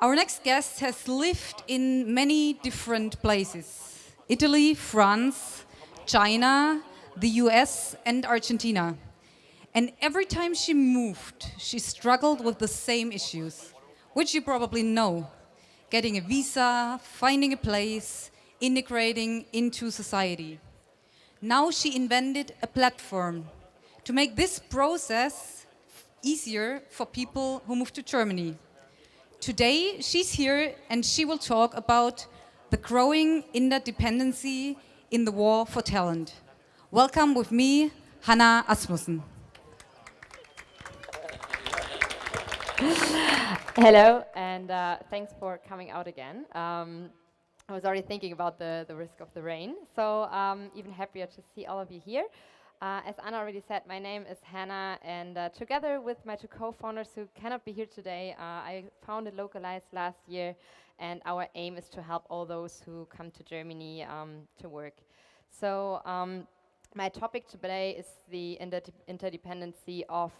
Our next guest has lived in many different places: Italy, France, China, the US, and Argentina. And every time she moved, she struggled with the same issues, which you probably know: getting a visa, finding a place, integrating into society. Now she invented a platform to make this process easier for people who move to Germany. Today, she's here and she will talk about the growing interdependency in the war for talent. Welcome with me, Hanna Asmussen. Hello, and thanks for coming out again. I was already thinking about the risk of the rain, so even happier to see all of you here. As Anna already said, my name is Hannah, and together with my two co-founders who cannot be here today, I founded Localyze last year, and our aim is to help all those who come to Germany to work. So my topic today is the interdependency of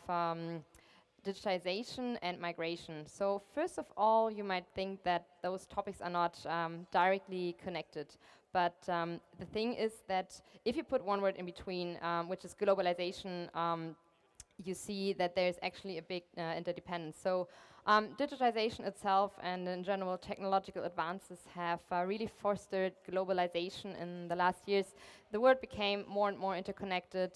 digitization and migration. So first of all, you might think that those topics are not directly connected. But the thing is that if you put one word in between, which is globalization, you see that there's actually a big interdependence. So digitization itself and in general technological advances have really fostered globalization in the last years. The world became more and more interconnected.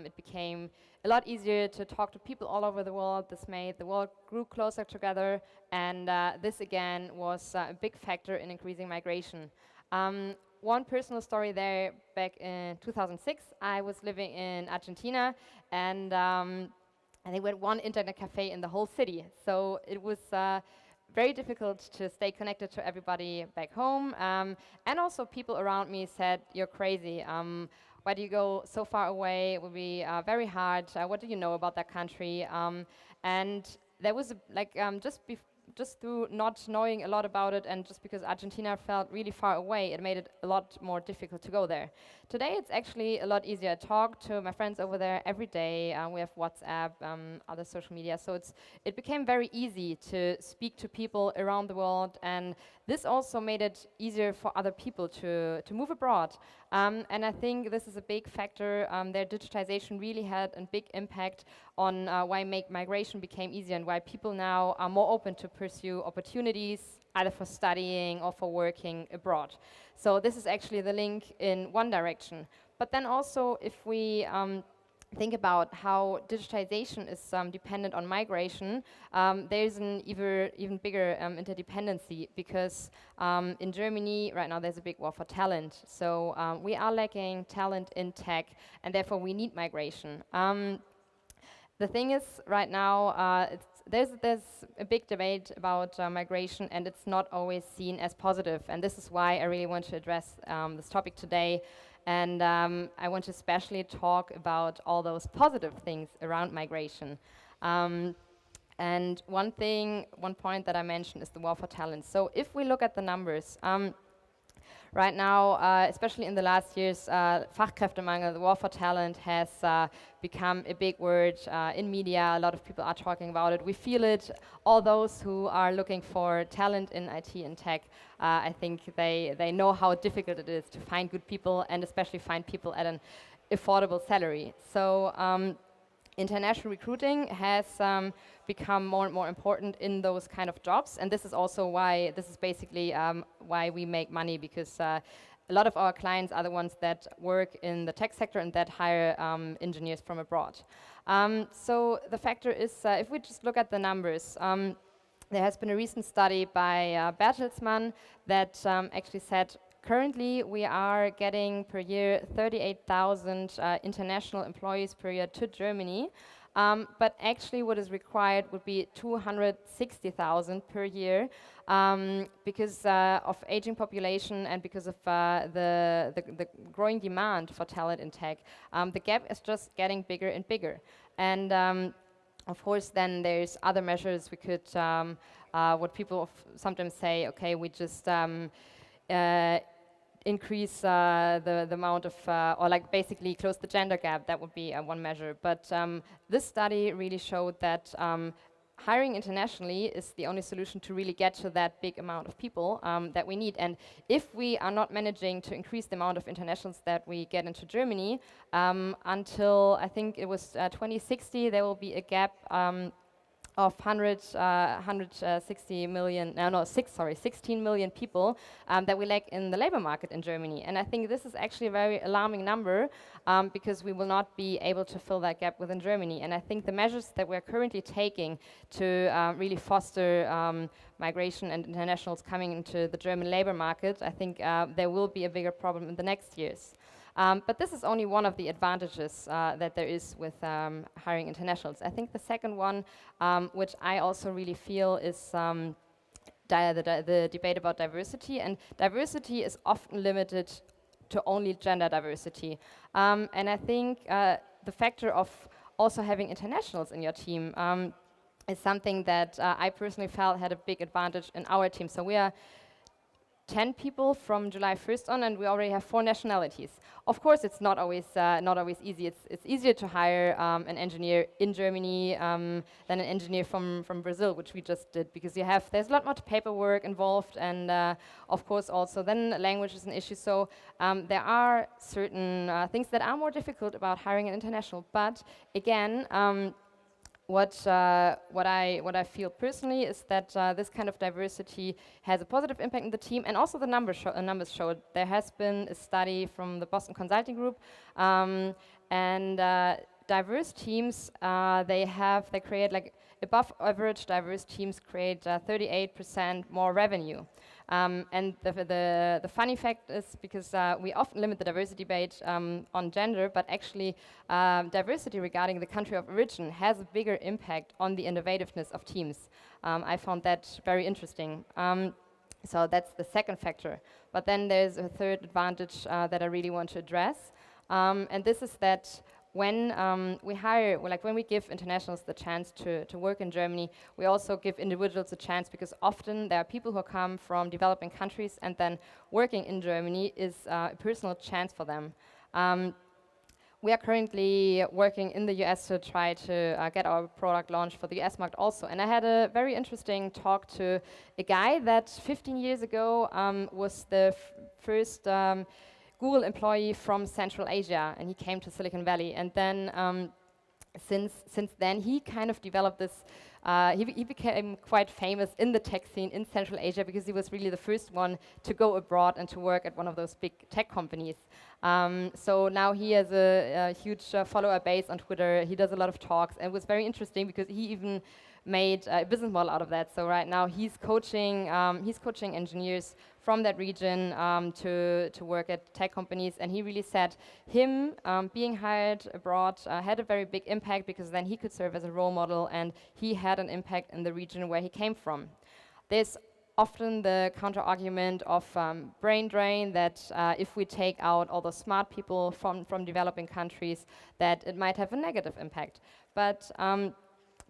It became a lot easier to talk to people all over the world. This made the world grew closer together, and this again was a big factor in increasing migration. One personal story there: back in 2006, I was living in Argentina, and they were one internet cafe in the whole city. So it was very difficult to stay connected to everybody back home. And also people around me said, "You're crazy. Why do you go so far away? It will be very hard. What do you know about that country?" And there was just through not knowing a lot about it, and just because Argentina felt really far away, it made it a lot more difficult to go there. Today it's actually a lot easier. I talk to my friends over there every day. We have WhatsApp, other social media, so it became very easy to speak to people around the world, and this also made it easier for other people to move abroad. And I think this is a big factor. Their digitization really had a big impact on why migration became easier, and why people now are more open to pursue opportunities either for studying or for working abroad. So this is actually the link in one direction. But then also, if we think about how digitization is dependent on migration, there's an even bigger interdependency, because in Germany right now there's a big war for talent. So we are lacking talent in tech, and therefore we need migration. The thing is, right now, there's a big debate about migration, and it's not always seen as positive. And this is why I really want to address this topic today. And I want to especially talk about all those positive things around migration. And one point that I mentioned is the war for talent. So if we look at the numbers, right now, especially in the last years, Fachkräftemangel, the war for talent, has become a big word in media. A lot of people are talking about it. We feel it. All those who are looking for talent in IT and tech, I think they know how difficult it is to find good people, and especially find people at an affordable salary. So international recruiting has become more and more important in those kind of jobs, and this is also why this is basically why we make money, because a lot of our clients are the ones that work in the tech sector and that hire engineers from abroad. So the factor is, if we just look at the numbers, there has been a recent study by Bertelsmann that actually said currently we are getting per year 38,000 international employees per year to Germany. But actually what is required would be 260,000 per year, because of aging population and because of the growing demand for talent in tech. The gap is just getting bigger and bigger. And of course, then there's other measures we could, what people sometimes say, okay, we just increase the amount of, or like basically close the gender gap. That would be one measure. But this study really showed that hiring internationally is the only solution to really get to that big amount of people that we need. And if we are not managing to increase the amount of internationals that we get into Germany, until I think it was 2060, there will be a gap of 160 million, no, 16 million people that we lack in the labor market in Germany. And I think this is actually a very alarming number because we will not be able to fill that gap within Germany. And I think the measures that we're currently taking to really foster migration and internationals coming into the German labor market, I think there will be a bigger problem in the next years. But this is only one of the advantages that there is with hiring internationals. I think the second one, which I also really feel is the debate about diversity. And diversity is often limited to only gender diversity. And I think the factor of also having internationals in your team is something that I personally felt had a big advantage in our team. So we are 10 people from July 1st on, and we already have 4 nationalities. Of course, it's not always easy. It's easier to hire an engineer in Germany than an engineer from Brazil, which we just did, because there's a lot more paperwork involved, and of course also then language is an issue. So there are certain things that are more difficult about hiring an international. But again, what I feel personally is that this kind of diversity has a positive impact on the team, and also the numbers show. There has been a study from the Boston Consulting Group, and diverse teams they create like above average diverse teams create 38% more revenue. And the funny fact is, because we often limit the diversity debate on gender, but actually diversity regarding the country of origin has a bigger impact on the innovativeness of teams. I found that very interesting. So that's the second factor. But then there's a third advantage that I really want to address, and this is that when we hire, when we give internationals the chance to work in Germany, we also give individuals a chance, because often there are people who come from developing countries, and then working in Germany is a personal chance for them. We are currently working in the US to try to get our product launched for the US market also. And I had a very interesting talk to a guy that 15 years ago was the first Google employee from Central Asia, and he came to Silicon Valley. And then since then, he kind of developed this. He became quite famous in the tech scene in Central Asia, because he was really the first one to go abroad and to work at one of those big tech companies. So now he has a huge follower base on Twitter. He does a lot of talks, and it was very interesting because he even made a business model out of that. So right now he's coaching engineers from that region to work at tech companies, and he really said him being hired abroad had a very big impact, because then he could serve as a role model, and he had an impact in the region where he came from. There's often the counter-argument of brain drain, that if we take out all the smart people from developing countries, that it might have a negative impact. But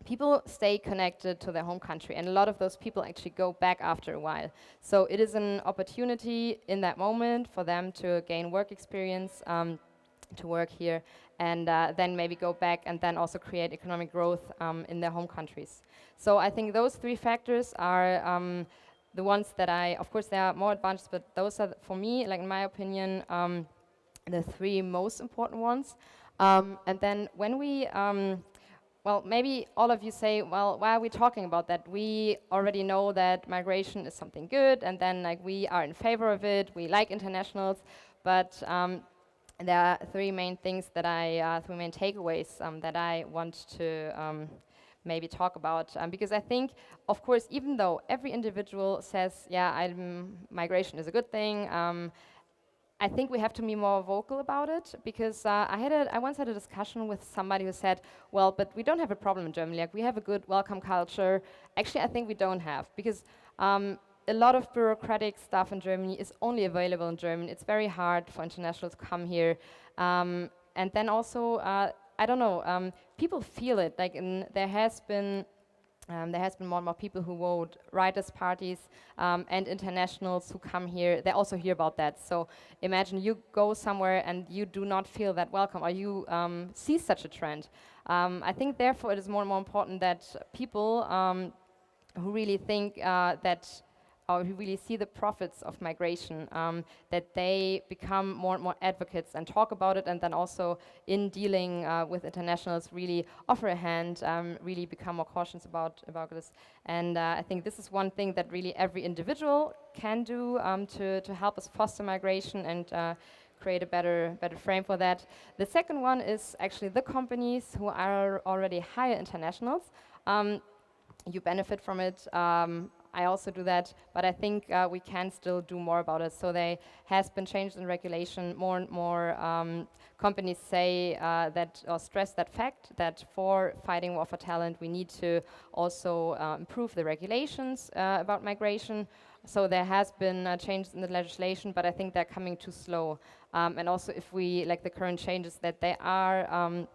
people stay connected to their home country, and a lot of those people actually go back after a while. So it is an opportunity in that moment for them to gain work experience, to work here, and then maybe go back and then also create economic growth in their home countries. So I think those 3 factors are the ones that of course there are more advantages, but those are, for me, in my opinion, the 3 most important ones. And then when we well, maybe all of you say, well, why are we talking about that? We already know that migration is something good, and then we are in favor of it, we like internationals, but there are 3 main things that 3 main takeaways that I want to maybe talk about, because I think, of course, even though every individual says, yeah, migration is a good thing, I think we have to be more vocal about it, because I once had a discussion with somebody who said, well, but we don't have a problem in Germany, we have a good welcome culture. Actually, I think we don't have, because a lot of bureaucratic stuff in Germany is only available in German. It's very hard for internationals to come here. And then also, I don't know, people feel it, there has been more and more people who vote writers' parties and internationals who come here. They also hear about that. So imagine you go somewhere and you do not feel that welcome, or you see such a trend. I think therefore it is more and more important that people who really think that or who really see the profits of migration, that they become more and more advocates and talk about it, and then also in dealing with internationals really offer a hand, really become more cautious about this. And I think this is one thing that really every individual can do to help us foster migration and create a better frame for that. The second one is actually the companies who are already hire internationals. You benefit from it. I also do that, but I think we can still do more about it. So there has been changes in regulation. More and more companies say that or stress that fact that for fighting war for talent, we need to also improve the regulations about migration. So there has been changes in the legislation, but I think they're coming too slow. And also, if we like the current changes that they are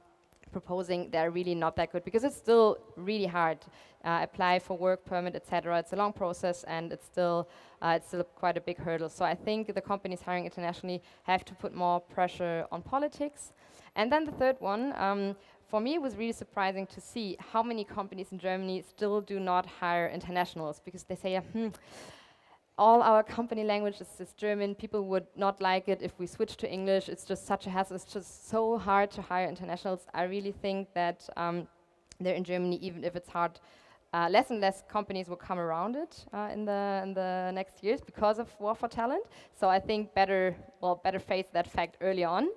proposing, they're really not that good because it's still really hard. Apply for work permit, etc. It's a long process and it's still quite a big hurdle. So I think the companies hiring internationally have to put more pressure on politics. And then the third one, for me, it was really surprising to see how many companies in Germany still do not hire internationals because they say, all our company language is German. People would not like it if we switch to English. It's just such a hassle. It's just so hard to hire internationals. I really think that there in Germany, even if it's hard, less and less companies will come around it in the next years because of war for talent. So I think better face that fact early on.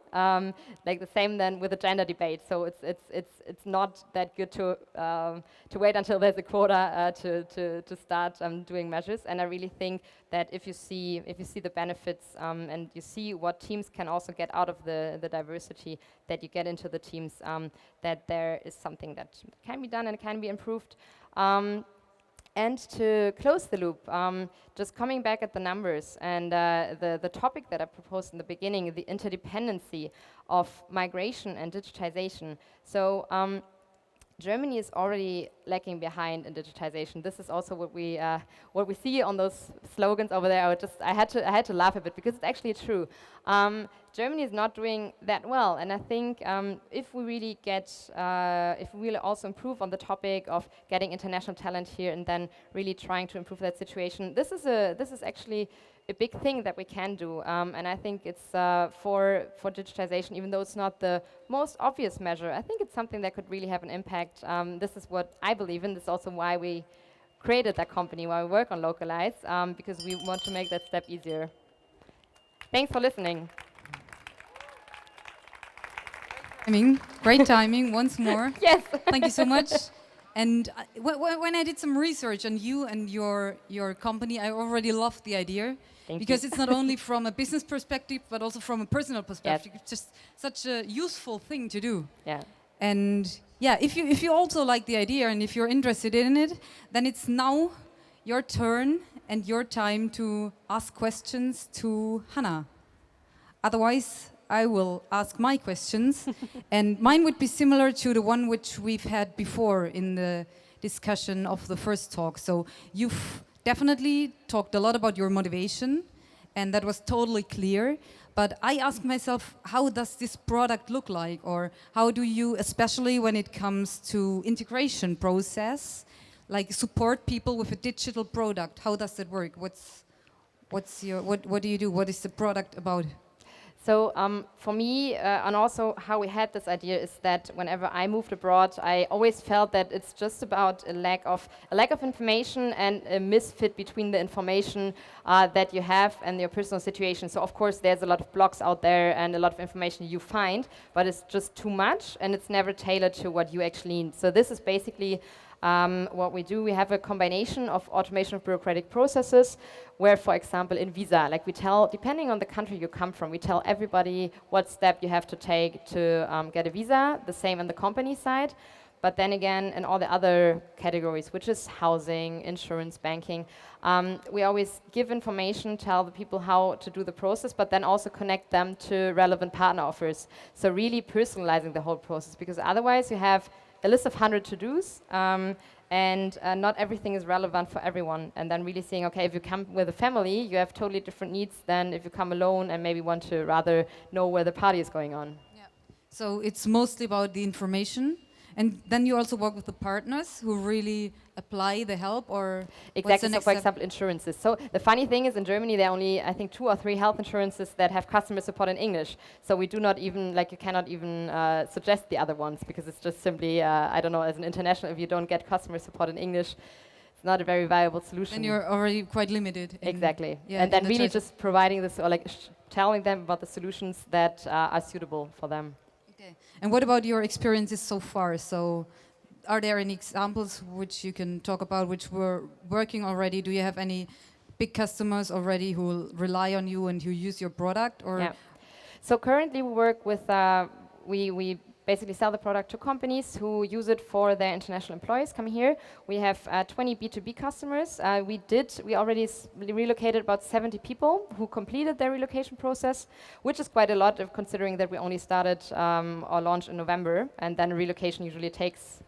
Like the same then with the gender debate. So it's not that good to wait until there's a quota to start doing measures. And I really think that if you see the benefits and you see what teams can also get out of the diversity that you get into the teams, that there is something that can be done and can be improved. And to close the loop, just coming back at the numbers and the topic that I proposed in the beginning, the interdependency of migration and digitization. So Germany is already lagging behind in digitization. This is also what we see on those slogans over there. I had to laugh a bit because it's actually true. Germany is not doing that well, and I think if we really also improve on the topic of getting international talent here and then really trying to improve that situation, this is actually a big thing that we can do, and I think it's for digitization, even though it's not the most obvious measure, I think it's something that could really have an impact. This is what I believe in. This is also why we created that company, why we work on Localyze, because we want to make that step easier. Thanks for listening. Great timing, once more. Yes. Thank you so much. And when I did some research on you and your company, I already loved the idea. Because it's not only from a business perspective, but also from a personal perspective. Yes. It's just such a useful thing to do. Yeah. And yeah, if you also like the idea and if you're interested in it, then it's now your turn and your time to ask questions to Hanna. Otherwise, I will ask my questions, and mine would be similar to the one which we've had before in the discussion of the first talk. So you've definitely talked a lot about your motivation, and that was totally clear. But I ask myself, how does this product look like? Or how do you, especially when it comes to integration process, like support people with a digital product? How does that work? What do you do? What is the product about? So for me, and also how we had this idea is that whenever I moved abroad, I always felt that it's just about a lack of information and a misfit between the information that you have and your personal situation. So of course, there's a lot of blogs out there and a lot of information you find, but it's just too much and it's never tailored to what you actually need. So this is basically what we do. We have a combination of automation of bureaucratic processes where, for example, in visa, like we tell, depending on the country you come from, we tell everybody what step you have to take to get a visa, the same on the company side. But then again, in all the other categories, which is housing, insurance, banking, we always give information, tell the people how to do the process, but then also connect them to relevant partner offers. So really personalizing the whole process, because otherwise you have a list of 100 to-dos, and not everything is relevant for everyone. And then really seeing, okay, if you come with a family, you have totally different needs than if you come alone and maybe want to rather know where the party is going on. Yeah. So it's mostly about the information, And then you also work with the partners who really apply the help, or Exactly. So, for example, insurances. So the funny thing is, in Germany, there are only, I think, 2 or 3 health insurances that have customer support in English. So we do not even, like, you cannot even suggest the other ones, because it's just simply, I don't know, as an international, if you don't get customer support in English, it's not a very viable solution. And you're already quite limited. Exactly. Yeah, and then really just providing this, or like telling them about the solutions that are suitable for them. Okay. And what about your experiences so far? So are there any examples which you can talk about which were working already? Do you have any big customers already who rely on you and who use your product? Or yeah. So currently we work with, we basically sell the product to companies who use it for their international employees coming here. We have 20 B2B customers. We already relocated about 70 people who completed their relocation process, which is quite a lot of considering that we only started our launch in November, and then relocation usually takes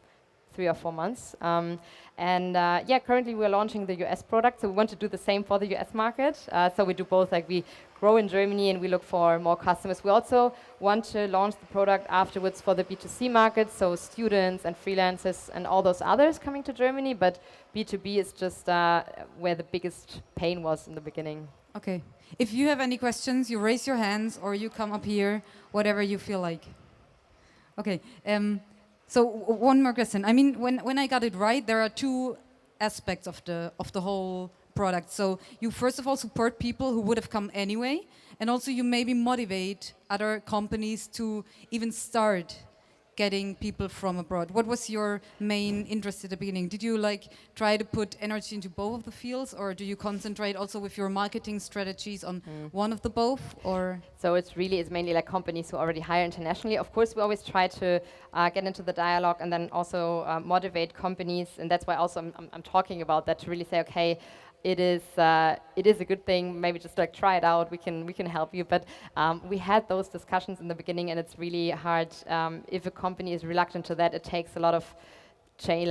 3 or 4 months. Yeah, currently we're launching the US product, so we want to do the same for the US market. So we do both, like we grow in Germany and we look for more customers. We also want to launch the product afterwards for the B2C market, so students and freelancers and all those others coming to Germany, but B2B is just where the biggest pain was in the beginning. Okay. If you have any questions, you raise your hands or you come up here, whatever you feel like. Okay. So one more question. I mean, when I got it right, there are 2 aspects of the whole product. So you first of all support people who would have come anyway, and also you maybe motivate other companies to even start getting people from abroad. What was your main interest at the beginning? Did you like try to put energy into both of the fields, or do you concentrate also with your marketing strategies on one of the both? Or so it's mainly like companies who already hire internationally. Of course, we always try to get into the dialogue and then also motivate companies, and that's why also I'm talking about that, to really say, okay, it is a good thing. Maybe just like try it out. We can help you. But we had those discussions in the beginning, and it's really hard if a company is reluctant to that. It takes a lot of change,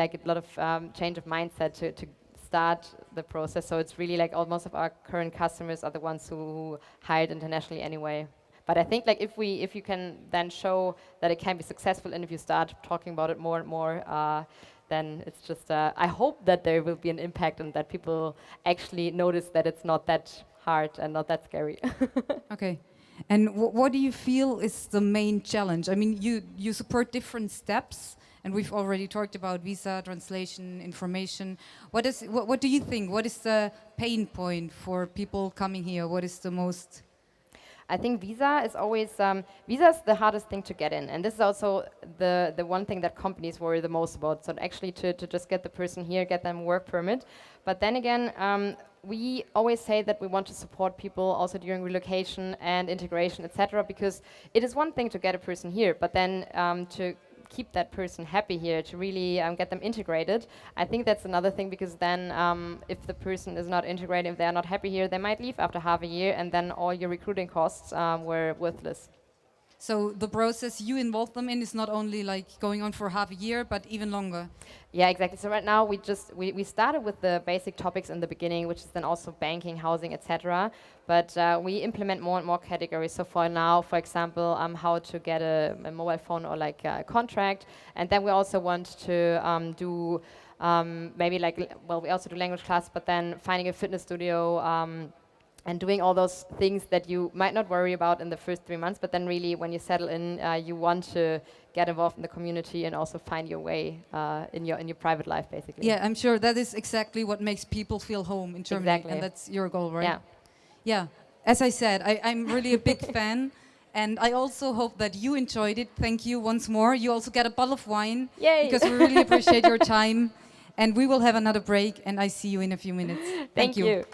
change of mindset to start the process. So it's really like most of our current customers are the ones who hired internationally anyway. But I think like if you can then show that it can be successful, and if you start talking about it more and more. Then it's just, I hope that there will be an impact and that people actually notice that it's not that hard and not that scary. Okay. And what do you feel is the main challenge? I mean, you support different steps, and we've already talked about visa, translation, information. What do you think? What is the pain point for people coming here? What is the most... I think visa is always visa is the hardest thing to get in, and this is also the one thing that companies worry the most about. So actually, to just get the person here, get them a work permit. But then again, we always say that we want to support people also during relocation and integration, etc. Because it is one thing to get a person here, but then to keep that person happy here, to really get them integrated. I think that's another thing, because then if the person is not integrated, if they're not happy here, they might leave after half a year, and then all your recruiting costs were worthless. So the process you involve them in is not only like going on for half a year, but even longer. Yeah, exactly. So right now we started with the basic topics in the beginning, which is then also banking, housing, etc. But we implement more and more categories. So for now, for example, how to get a mobile phone or like a contract, and then we also want to do maybe like, well, we also do language class, but then finding a fitness studio. And doing all those things that you might not worry about in the first 3 months, but then really when you settle in, you want to get involved in the community and also find your way in your private life, basically. Yeah, I'm sure that is exactly what makes people feel home in Germany. Exactly. And that's your goal, right? Yeah. Yeah. As I said, I'm really a big fan. And I also hope that you enjoyed it. Thank you once more. You also get a bottle of wine. Yay! Because we really appreciate your time. And we will have another break, and I see you in a few minutes. Thank you.